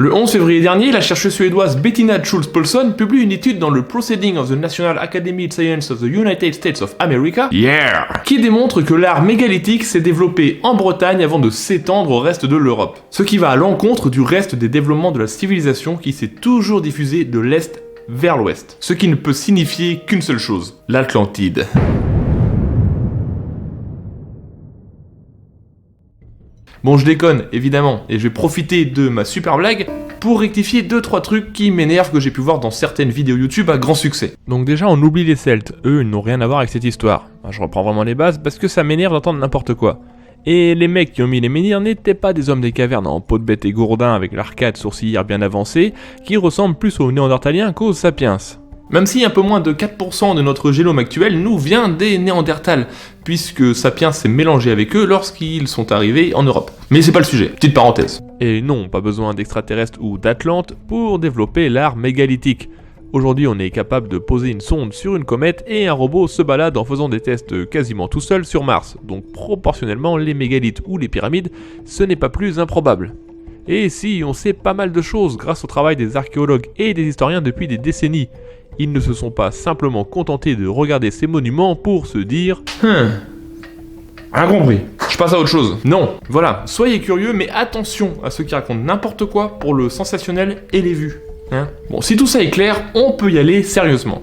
Le 11 février dernier, la chercheuse suédoise Bettina Schultz-Paulsson publie une étude dans le Proceedings of the National Academy of Sciences of the United States of America, qui démontre que l'art mégalithique s'est développé en Bretagne avant de s'étendre au reste de l'Europe. Ce qui va à l'encontre du reste des développements de la civilisation qui s'est toujours diffusé de l'Est vers l'Ouest. Ce qui ne peut signifier qu'une seule chose, l'Atlantide. Bon, je déconne, évidemment, et je vais profiter de ma super blague pour rectifier 2-3 trucs qui m'énervent que j'ai pu voir dans certaines vidéos YouTube à grand succès. Donc déjà, on oublie les Celtes, eux, ils n'ont rien à voir avec cette histoire. Je reprends vraiment les bases parce que ça m'énerve d'entendre n'importe quoi. Et les mecs qui ont mis les menhirs n'étaient pas des hommes des cavernes en peau de bête et gourdin avec l'arcade sourcilière bien avancée, qui ressemblent plus aux Néandertaliens qu'aux Sapiens. Même si un peu moins de 4% de notre génome actuel nous vient des Néandertals, puisque Sapiens s'est mélangé avec eux lorsqu'ils sont arrivés en Europe. Mais c'est pas le sujet, petite parenthèse. Et non, pas besoin d'extraterrestres ou d'Atlante pour développer l'art mégalithique. Aujourd'hui, on est capable de poser une sonde sur une comète et un robot se balade en faisant des tests quasiment tout seul sur Mars. Donc proportionnellement, les mégalithes ou les pyramides, ce n'est pas plus improbable. Et si, on sait pas mal de choses grâce au travail des archéologues et des historiens depuis des décennies. Ils ne se sont pas simplement contentés de regarder ces monuments pour se dire rien compris, je passe à autre chose. Non, voilà, soyez curieux, mais attention à ceux qui racontent n'importe quoi pour le sensationnel et les vues. Bon, si tout ça est clair, on peut y aller sérieusement.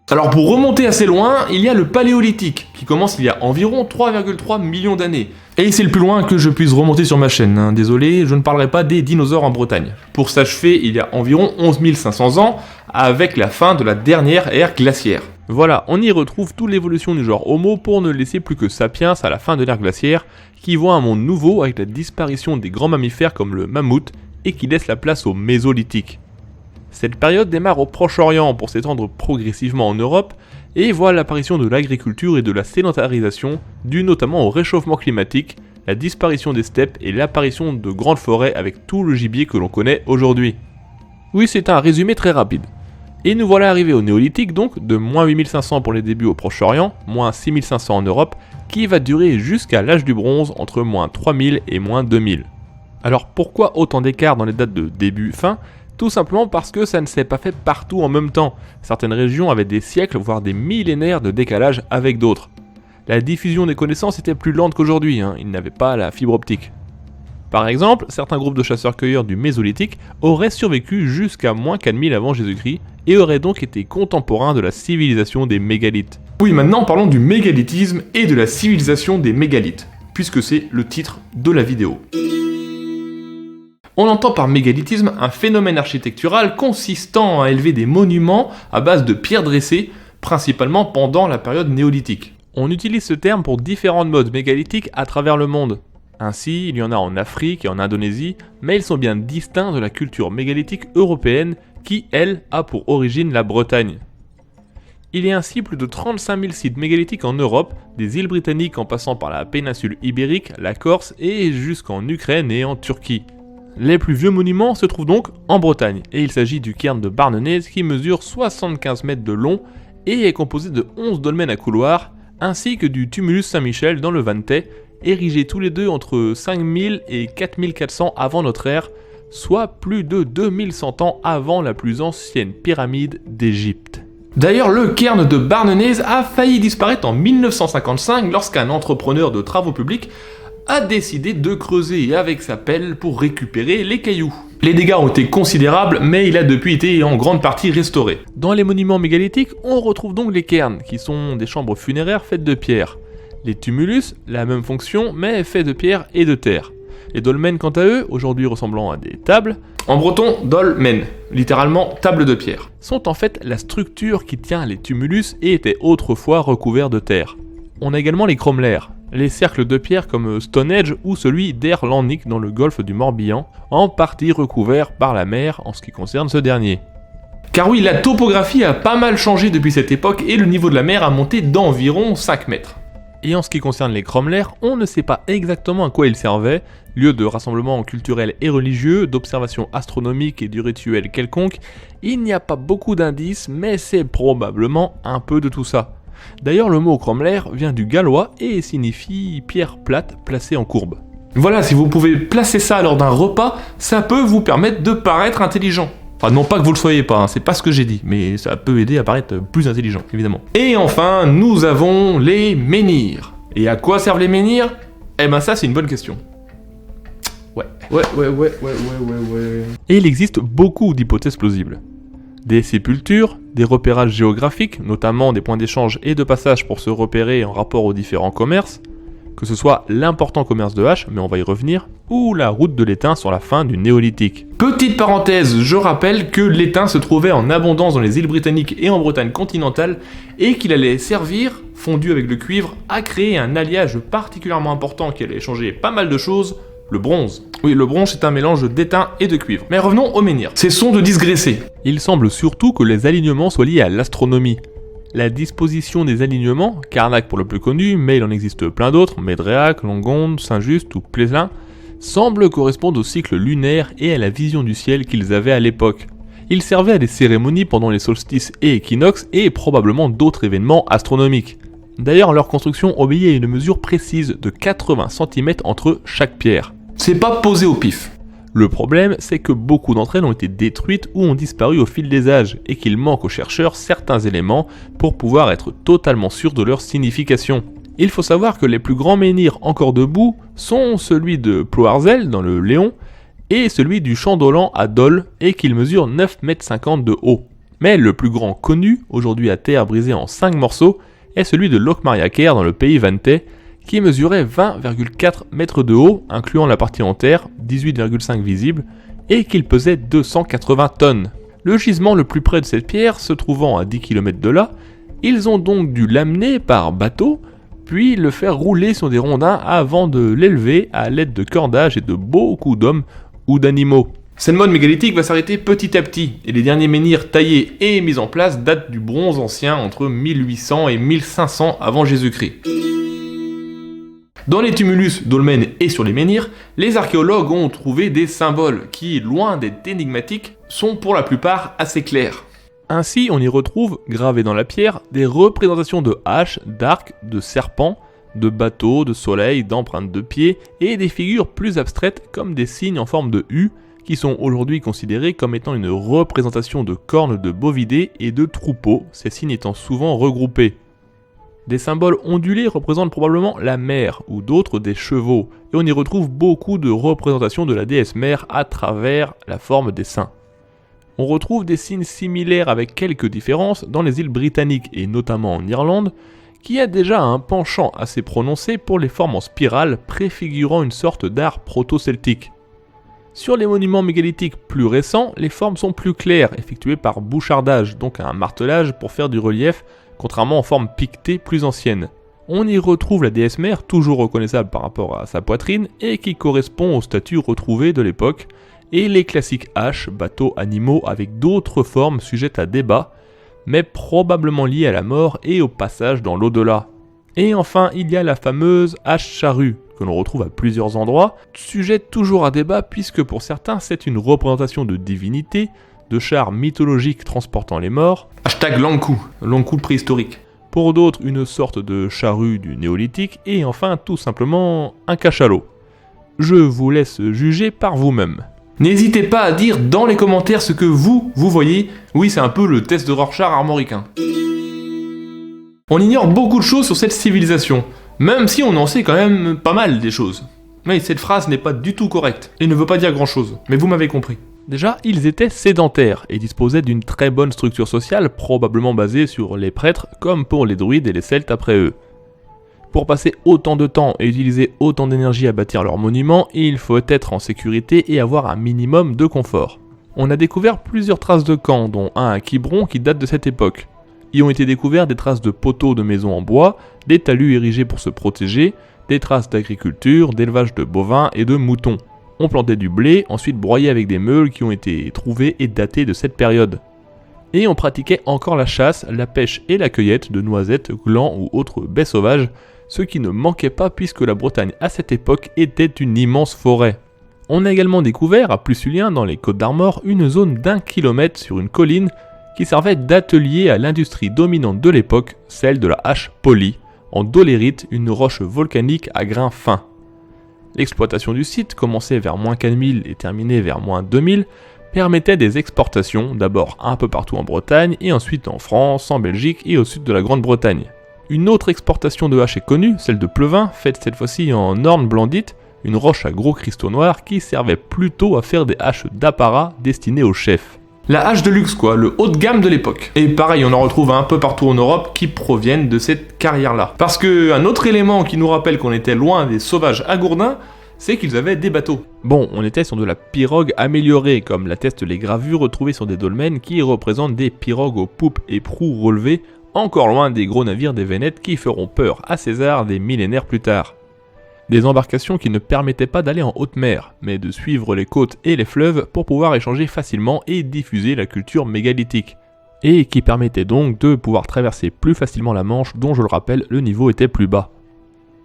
Alors pour remonter assez loin, il y a le Paléolithique, qui commence il y a environ 3,3 millions d'années. Et c'est le plus loin que je puisse remonter sur ma chaîne, désolé, je ne parlerai pas des dinosaures en Bretagne. Pour s'achever il y a environ 11 500 ans, avec la fin de la dernière ère glaciaire. Voilà, on y retrouve toute l'évolution du genre Homo pour ne laisser plus que Sapiens à la fin de l'ère glaciaire, qui voit un monde nouveau avec la disparition des grands mammifères comme le mammouth, et qui laisse la place au Mésolithique. Cette période démarre au Proche-Orient pour s'étendre progressivement en Europe et voit l'apparition de l'agriculture et de la sédentarisation due notamment au réchauffement climatique, la disparition des steppes et l'apparition de grandes forêts avec tout le gibier que l'on connaît aujourd'hui. Oui, c'est un résumé très rapide. Et nous voilà arrivés au Néolithique donc, de moins 8500 pour les débuts au Proche-Orient, moins 6500 en Europe, qui va durer jusqu'à l'âge du bronze entre moins 3000 et moins 2000. Alors pourquoi autant d'écart dans les dates de début-fin ? Tout simplement parce que ça ne s'est pas fait partout en même temps. Certaines régions avaient des siècles, voire des millénaires de décalage avec d'autres. La diffusion des connaissances était plus lente qu'aujourd'hui, ils n'avaient pas la fibre optique. Par exemple, certains groupes de chasseurs-cueilleurs du Mésolithique auraient survécu jusqu'à moins 4000 avant Jésus-Christ et auraient donc été contemporains de la civilisation des mégalithes. Oui, maintenant parlons du mégalithisme et de la civilisation des mégalithes, puisque c'est le titre de la vidéo. On entend par mégalithisme un phénomène architectural consistant à élever des monuments à base de pierres dressées, principalement pendant la période néolithique. On utilise ce terme pour différentes modes mégalithiques à travers le monde. Ainsi, il y en a en Afrique et en Indonésie, mais ils sont bien distincts de la culture mégalithique européenne qui, elle, a pour origine la Bretagne. Il y a ainsi plus de 35 000 sites mégalithiques en Europe, des îles britanniques en passant par la péninsule ibérique, la Corse et jusqu'en Ukraine et en Turquie. Les plus vieux monuments se trouvent donc en Bretagne, et il s'agit du cairn de Barnenez qui mesure 75 mètres de long et est composé de 11 dolmens à couloirs, ainsi que du tumulus Saint-Michel dans le Vantais, érigés tous les deux entre 5000 et 4400 avant notre ère, soit plus de 2100 ans avant la plus ancienne pyramide d'Égypte. D'ailleurs, le cairn de Barnenez a failli disparaître en 1955 lorsqu'un entrepreneur de travaux publics a décidé de creuser avec sa pelle pour récupérer les cailloux. Les dégâts ont été considérables, mais il a depuis été en grande partie restauré. Dans les monuments mégalithiques, on retrouve donc les cairns, qui sont des chambres funéraires faites de pierre. Les tumulus, la même fonction, mais faits de pierre et de terre. Les dolmens, quant à eux, aujourd'hui ressemblant à des tables, en breton, dolmen, littéralement table de pierre, sont en fait la structure qui tient les tumulus et étaient autrefois recouverts de terre. On a également les cromlechs, les cercles de pierre comme Stonehenge ou celui d'Erlanich dans le golfe du Morbihan, en partie recouverts par la mer en ce qui concerne ce dernier. Car oui, la topographie a pas mal changé depuis cette époque et le niveau de la mer a monté d'environ 5 mètres. Et en ce qui concerne les cromlechs, on ne sait pas exactement à quoi ils servaient, lieu de rassemblement culturel et religieux, d'observation astronomique et du rituel quelconque, il n'y a pas beaucoup d'indices, mais c'est probablement un peu de tout ça. D'ailleurs, le mot cromlech vient du gallois et signifie pierre plate placée en courbe. Voilà, si vous pouvez placer ça lors d'un repas, ça peut vous permettre de paraître intelligent. Enfin, non pas que vous le soyez pas, c'est pas ce que j'ai dit, mais ça peut aider à paraître plus intelligent, évidemment. Et enfin, nous avons les menhirs. Et à quoi servent les menhirs ? Eh ben ça, c'est une bonne question. Ouais. Et il existe beaucoup d'hypothèses plausibles. Des sépultures, des repérages géographiques, notamment des points d'échange et de passage pour se repérer en rapport aux différents commerces, que ce soit l'important commerce de haches, mais on va y revenir, ou la route de l'étain sur la fin du néolithique. Petite parenthèse, je rappelle que l'étain se trouvait en abondance dans les îles britanniques et en Bretagne continentale, et qu'il allait servir, fondu avec le cuivre, à créer un alliage particulièrement important qui allait changer pas mal de choses, le bronze. Oui, le bronze c'est un mélange d'étain et de cuivre. Mais revenons aux menhirs. Cessons de digresser. Il semble surtout que les alignements soient liés à l'astronomie. La disposition des alignements, Carnac pour le plus connu, mais il en existe plein d'autres, Médréac, Langonde, Saint-Just ou Pléslin, semblent correspondre au cycle lunaire et à la vision du ciel qu'ils avaient à l'époque. Ils servaient à des cérémonies pendant les solstices et équinoxes et probablement d'autres événements astronomiques. D'ailleurs, leur construction obéit à une mesure précise de 80 cm entre chaque pierre. C'est pas posé au pif. Le problème, c'est que beaucoup d'entre elles ont été détruites ou ont disparu au fil des âges, et qu'il manque aux chercheurs certains éléments pour pouvoir être totalement sûrs de leur signification. Il faut savoir que les plus grands menhirs encore debout sont celui de Ploarzel dans le Léon, et celui du Champ d'Ollan à Dole, et qu'il mesure 9,50 m de haut. Mais le plus grand connu, aujourd'hui à terre brisé en 5 morceaux, est celui de Lochmariaker dans le pays vantais, qui mesurait 20,4 mètres de haut, incluant la partie en terre, 18,5 visible, et qu'il pesait 280 tonnes. Le gisement le plus près de cette pierre se trouvant à 10 km de là, ils ont donc dû l'amener par bateau, puis le faire rouler sur des rondins avant de l'élever à l'aide de cordages et de beaucoup d'hommes ou d'animaux. Cette mode mégalithique va s'arrêter petit à petit, et les derniers menhirs taillés et mis en place datent du bronze ancien entre 1800 et 1500 avant Jésus-Christ. Dans les tumulus dolmens et sur les menhirs, les archéologues ont trouvé des symboles qui, loin d'être énigmatiques, sont pour la plupart assez clairs. Ainsi, on y retrouve, gravés dans la pierre, des représentations de haches, d'arcs, de serpents, de bateaux, de soleils, d'empreintes de pieds, et des figures plus abstraites comme des signes en forme de U, qui sont aujourd'hui considérés comme étant une représentation de cornes de bovidés et de troupeaux, ces signes étant souvent regroupés. Des symboles ondulés représentent probablement la mer, ou d'autres des chevaux, et on y retrouve beaucoup de représentations de la déesse mère à travers la forme des saints. On retrouve des signes similaires avec quelques différences dans les îles britanniques et notamment en Irlande, qui a déjà un penchant assez prononcé pour les formes en spirale préfigurant une sorte d'art proto-celtique. Sur les monuments mégalithiques plus récents, les formes sont plus claires, effectuées par bouchardage, donc un martelage pour faire du relief, contrairement aux formes pictées plus anciennes. On y retrouve la déesse mère, toujours reconnaissable par rapport à sa poitrine, et qui correspond aux statues retrouvées de l'époque, et les classiques haches, bateaux, animaux avec d'autres formes sujettes à débat, mais probablement liées à la mort et au passage dans l'au-delà. Et enfin, il y a la fameuse hache charrue, que l'on retrouve à plusieurs endroits, sujet toujours à débat puisque pour certains c'est une représentation de divinité, de chars mythologiques transportant les morts. Hashtag Langkou préhistorique. Pour d'autres, une sorte de charrue du néolithique, et enfin tout simplement un cachalot. Je vous laisse juger par vous-même. N'hésitez pas à dire dans les commentaires ce que vous voyez. Oui, c'est un peu le test de Rorschach armoricain. On ignore beaucoup de choses sur cette civilisation, même si on en sait quand même pas mal des choses. Mais cette phrase n'est pas du tout correcte, et ne veut pas dire grand chose, mais vous m'avez compris. Déjà, ils étaient sédentaires, et disposaient d'une très bonne structure sociale, probablement basée sur les prêtres, comme pour les druides et les celtes après eux. Pour passer autant de temps et utiliser autant d'énergie à bâtir leurs monuments, il faut être en sécurité et avoir un minimum de confort. On a découvert plusieurs traces de camps, dont un à Quiberon qui date de cette époque. Y ont été découverts des traces de poteaux de maisons en bois, des talus érigés pour se protéger, des traces d'agriculture, d'élevage de bovins et de moutons. On plantait du blé, ensuite broyé avec des meules qui ont été trouvées et datées de cette période. Et on pratiquait encore la chasse, la pêche et la cueillette de noisettes, glands ou autres baies sauvages, ce qui ne manquait pas puisque la Bretagne à cette époque était une immense forêt. On a également découvert à Plessulien, dans les Côtes d'Armor, une zone d'1 kilomètre sur une colline qui servait d'atelier à l'industrie dominante de l'époque, celle de la hache polie, en dolérite, une roche volcanique à grains fins. L'exploitation du site, commencée vers moins 4000 et terminée vers moins 2000, permettait des exportations, d'abord un peu partout en Bretagne, et ensuite en France, en Belgique et au sud de la Grande-Bretagne. Une autre exportation de hache est connue, celle de Plevin, faite cette fois-ci en orne blandite, une roche à gros cristaux noirs qui servait plutôt à faire des haches d'apparat destinées aux chefs. La hache de luxe quoi, le haut de gamme de l'époque. Et pareil, on en retrouve un peu partout en Europe qui proviennent de cette carrière-là. Parce que un autre élément qui nous rappelle qu'on était loin des sauvages agourdins, c'est qu'ils avaient des bateaux. Bon, on était sur de la pirogue améliorée, comme l'attestent les gravures retrouvées sur des dolmens qui représentent des pirogues aux poupes et proues relevées, encore loin des gros navires des Vénètes qui feront peur à César des millénaires plus tard. Des embarcations qui ne permettaient pas d'aller en haute mer, mais de suivre les côtes et les fleuves pour pouvoir échanger facilement et diffuser la culture mégalithique. Et qui permettaient donc de pouvoir traverser plus facilement la Manche, dont je le rappelle, le niveau était plus bas.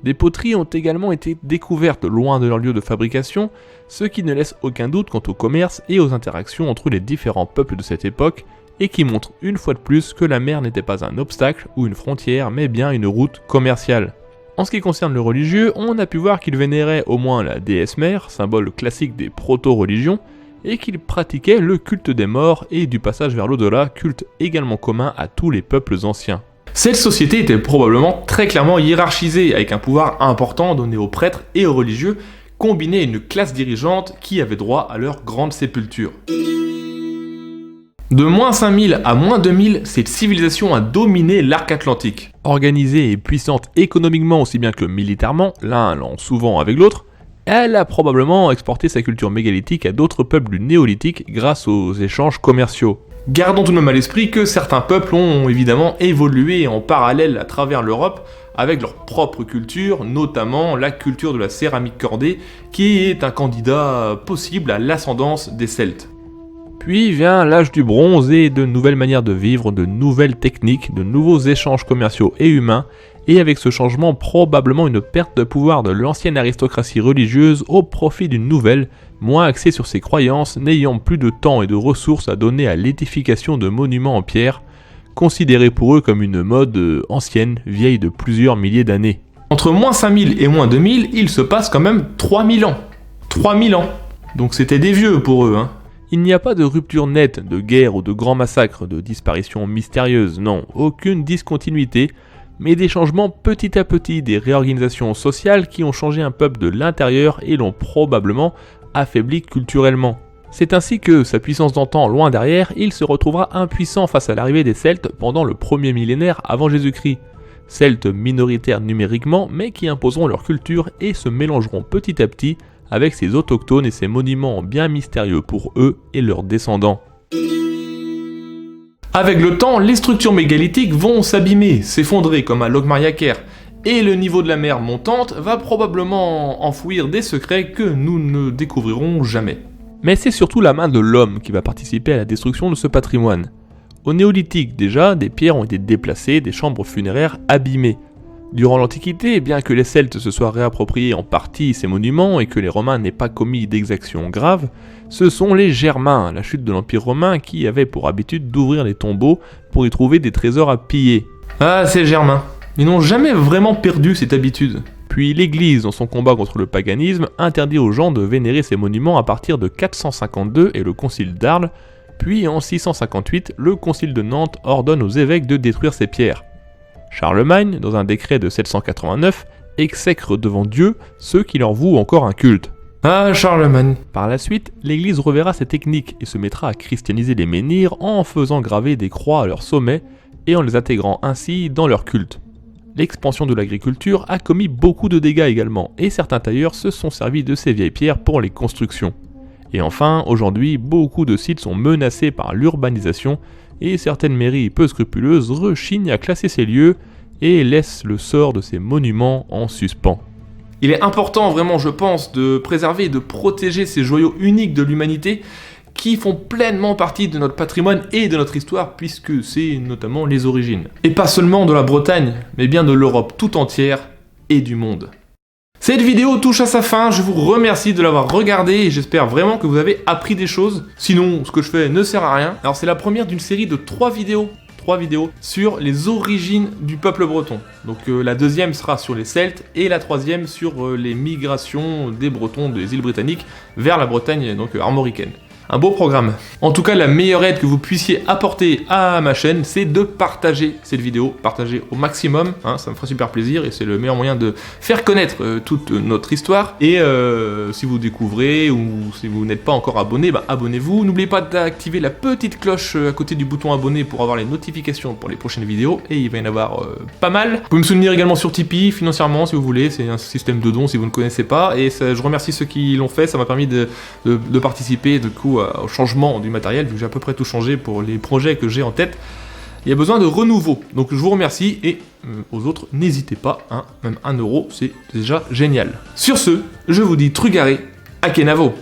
Des poteries ont également été découvertes loin de leur lieu de fabrication, ce qui ne laisse aucun doute quant au commerce et aux interactions entre les différents peuples de cette époque, et qui montre une fois de plus que la mer n'était pas un obstacle ou une frontière, mais bien une route commerciale. En ce qui concerne le religieux, on a pu voir qu'il vénérait au moins la déesse mère, symbole classique des proto-religions, et qu'il pratiquait le culte des morts et du passage vers l'au-delà, culte également commun à tous les peuples anciens. Cette société était probablement très clairement hiérarchisée, avec un pouvoir important donné aux prêtres et aux religieux, combiné à une classe dirigeante qui avait droit à leur grande sépulture. De moins 5000 à moins 2000, cette civilisation a dominé l'arc atlantique. Organisée et puissante économiquement aussi bien que militairement, l'un allant souvent avec l'autre, elle a probablement exporté sa culture mégalithique à d'autres peuples du néolithique grâce aux échanges commerciaux. Gardons tout de même à l'esprit que certains peuples ont évidemment évolué en parallèle à travers l'Europe avec leur propre culture, notamment la culture de la céramique cordée, qui est un candidat possible à l'ascendance des Celtes. Puis vient l'âge du bronze et de nouvelles manières de vivre, de nouvelles techniques, de nouveaux échanges commerciaux et humains, et avec ce changement probablement une perte de pouvoir de l'ancienne aristocratie religieuse au profit d'une nouvelle, moins axée sur ses croyances, n'ayant plus de temps et de ressources à donner à l'édification de monuments en pierre, considérés pour eux comme une mode ancienne, vieille de plusieurs milliers d'années. Entre moins 5000 et moins 2000, il se passe quand même 3000 ans. 3000 ans. Donc c'était des vieux pour eux, hein. Il n'y a pas de rupture nette, de guerre ou de grands massacres, de disparitions mystérieuses, non, aucune discontinuité, mais des changements petit à petit, des réorganisations sociales qui ont changé un peuple de l'intérieur et l'ont probablement affaibli culturellement. C'est ainsi que, sa puissance d'antan loin derrière, il se retrouvera impuissant face à l'arrivée des Celtes pendant le premier millénaire avant Jésus-Christ. Celtes minoritaires numériquement, mais qui imposeront leur culture et se mélangeront petit à petit avec ces autochtones et ces monuments bien mystérieux pour eux et leurs descendants. Avec le temps, les structures mégalithiques vont s'abîmer, s'effondrer comme à Logmariaker, et le niveau de la mer montante va probablement enfouir des secrets que nous ne découvrirons jamais. Mais c'est surtout la main de l'homme qui va participer à la destruction de ce patrimoine. Au néolithique déjà, des pierres ont été déplacées, des chambres funéraires abîmées. Durant l'Antiquité, bien que les Celtes se soient réappropriés en partie ces monuments et que les Romains n'aient pas commis d'exactions graves, ce sont les Germains, à la chute de l'Empire romain, qui avaient pour habitude d'ouvrir les tombeaux pour y trouver des trésors à piller. Ah, ces Germains, ils n'ont jamais vraiment perdu cette habitude. Puis l'Église, dans son combat contre le paganisme, interdit aux gens de vénérer ces monuments à partir de 452 et le concile d'Arles, puis en 658, le concile de Nantes ordonne aux évêques de détruire ces pierres. Charlemagne, dans un décret de 789, exècre devant Dieu ceux qui leur vouent encore un culte. Ah, Charlemagne. Par la suite, l'Église reverra ces techniques et se mettra à christianiser les menhirs en faisant graver des croix à leur sommet et en les intégrant ainsi dans leur culte. L'expansion de l'agriculture a commis beaucoup de dégâts également, et certains tailleurs se sont servis de ces vieilles pierres pour les constructions. Et enfin, aujourd'hui, beaucoup de sites sont menacés par l'urbanisation, et certaines mairies peu scrupuleuses rechignent à classer ces lieux et laissent le sort de ces monuments en suspens. Il est important vraiment, je pense, de préserver et de protéger ces joyaux uniques de l'humanité qui font pleinement partie de notre patrimoine et de notre histoire, puisque c'est notamment les origines. Et pas seulement de la Bretagne, mais bien de l'Europe tout entière et du monde. Cette vidéo touche à sa fin, je vous remercie de l'avoir regardée et j'espère vraiment que vous avez appris des choses. Sinon, ce que je fais ne sert à rien. Alors c'est la première d'une série de 3 vidéos. 3 vidéos sur les origines du peuple breton. Donc la deuxième sera sur les Celtes et la troisième sur les migrations des Bretons des îles britanniques vers la Bretagne donc armoricaine. Un beau programme. En tout cas, la meilleure aide que vous puissiez apporter à ma chaîne, c'est de partager cette vidéo, partager au maximum, hein, ça me fera super plaisir et c'est le meilleur moyen de faire connaître toute notre histoire. Et si vous découvrez ou si vous n'êtes pas encore abonné, bah, abonnez-vous. N'oubliez pas d'activer la petite cloche à côté du bouton abonné pour avoir les notifications pour les prochaines vidéos, et il va y en avoir pas mal. Vous pouvez me soutenir également sur Tipeee, financièrement si vous voulez, c'est un système de dons si vous ne connaissez pas, et ça, je remercie ceux qui l'ont fait, ça m'a permis de participer du coup au changement du matériel, vu que j'ai à peu près tout changé pour les projets que j'ai en tête. Il y a besoin de renouveau, donc je vous remercie, et aux autres, n'hésitez pas, hein, même 1 euro, c'est déjà génial. Sur ce, je vous dis Trugaré à Kenavo.